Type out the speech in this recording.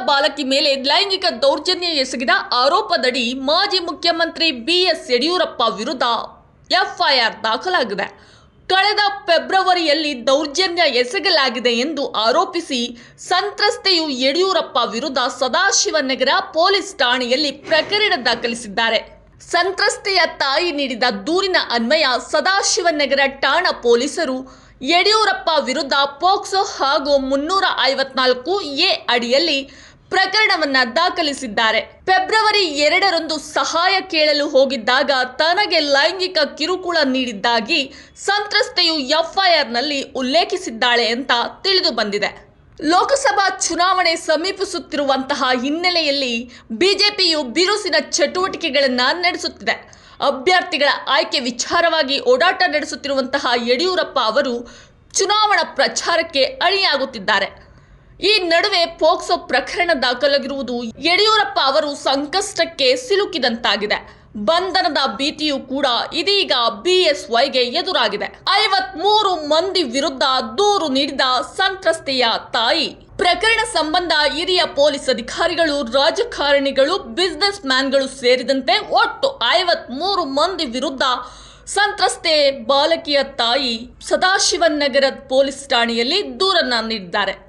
ಬಾಲಕಿ ಮೇಲೆ ಲೈಂಗಿಕ ದೌರ್ಜನ್ಯ ಎಸಗಿದ ಆರೋಪದಡಿ ಮಾಜಿ ಮುಖ್ಯಮಂತ್ರಿ ಬಿಎಸ್ ಯಡಿಯೂರಪ್ಪ ವಿರುದ್ಧ ಎಫ್ಐಆರ್ ದಾಖಲಾಗಿದೆ. ಕಳೆದ ಫೆಬ್ರವರಿಯಲ್ಲಿ ದೌರ್ಜನ್ಯ ಎಸಗಲಾಗಿದೆ ಎಂದು ಆರೋಪಿಸಿ ಸಂತ್ರಸ್ತೆಯು ಯಡಿಯೂರಪ್ಪ ವಿರುದ್ಧ ಸದಾಶಿವನಗರ ಪೊಲೀಸ್ ಠಾಣೆಯಲ್ಲಿ ಪ್ರಕರಣ ದಾಖಲಿಸಿದ್ದಾರೆ. ಸಂತ್ರಸ್ತೆಯ ತಾಯಿ ನೀಡಿದ ದೂರಿನ ಅನ್ವಯ ಸದಾಶಿವನಗರ ಠಾಣಾ ಪೊಲೀಸರು ಯಡಿಯೂರಪ್ಪ ವಿರುದ್ಧ ಪೋಕ್ಸೋ ಹಾಗೂ 354 ಅಡಿಯಲ್ಲಿ ಪ್ರಕರಣವನ್ನು ದಾಖಲಿಸಿದ್ದಾರೆ. ಫೆಬ್ರವರಿ 2ರಂದು ಸಹಾಯ ಕೇಳಲು ಹೋಗಿದ್ದಾಗ ತನಗೆ ಲೈಂಗಿಕ ಕಿರುಕುಳ ನೀಡಿದ್ದಾಗಿ ಸಂತ್ರಸ್ತೆಯು ಎಫ್ಐಆರ್ನಲ್ಲಿ ಉಲ್ಲೇಖಿಸಿದ್ದಾಳೆ ಅಂತ ತಿಳಿದು ಬಂದಿದೆ. ಲೋಕಸಭಾ ಚುನಾವಣೆ ಸಮೀಪಿಸುತ್ತಿರುವಂತಹ ಹಿನ್ನೆಲೆಯಲ್ಲಿ ಬಿಜೆಪಿಯು ಬಿರುಸಿನ ಚಟುವಟಿಕೆಗಳನ್ನು ನಡೆಸುತ್ತಿದೆ. ಅಭ್ಯರ್ಥಿಗಳ ಆಯ್ಕೆ ವಿಚಾರವಾಗಿ ಓಡಾಟ ನಡೆಸುತ್ತಿರುವಂತಹ ಯಡಿಯೂರಪ್ಪ ಅವರು ಚುನಾವಣಾ ಪ್ರಚಾರಕ್ಕೆ ಅಣಿಯಾಗುತ್ತಿದ್ದಾರೆ. ಈ ನಡುವೆ ಪೋಕ್ಸೋ ಪ್ರಕರಣ ದಾಖಲಾಗಿರುವುದು ಯಡಿಯೂರಪ್ಪ ಅವರು ಸಂಕಷ್ಟಕ್ಕೆ ಸಿಲುಕಿದಂತಾಗಿದೆ. ಬಂಧನದ ಭೀತಿಯೂ ಕೂಡ ಇದೀಗ ಬಿಎಸ್ವೈಗೆ ಎದುರಾಗಿದೆ. 53 ಮಂದಿ ವಿರುದ್ಧ ದೂರು ನೀಡಿದ ಸಂತ್ರಸ್ತೆಯ ತಾಯಿ. ಪ್ರಕರಣ ಸಂಬಂಧ ಹಿರಿಯ ಪೊಲೀಸ್ ಅಧಿಕಾರಿಗಳು, ರಾಜಕಾರಣಿಗಳು, ಬಿಸಿನೆಸ್ ಮ್ಯಾನ್ಗಳು ಸೇರಿದಂತೆ ಒಟ್ಟು 53 ಮಂದಿ ವಿರುದ್ಧ ಸಂತ್ರಸ್ತೆ ಬಾಲಕಿಯ ತಾಯಿ ಸದಾಶಿವನಗರ ಪೊಲೀಸ್ ಠಾಣೆಯಲ್ಲಿ ದೂರನ್ನ ನೀಡಿದ್ದಾರೆ.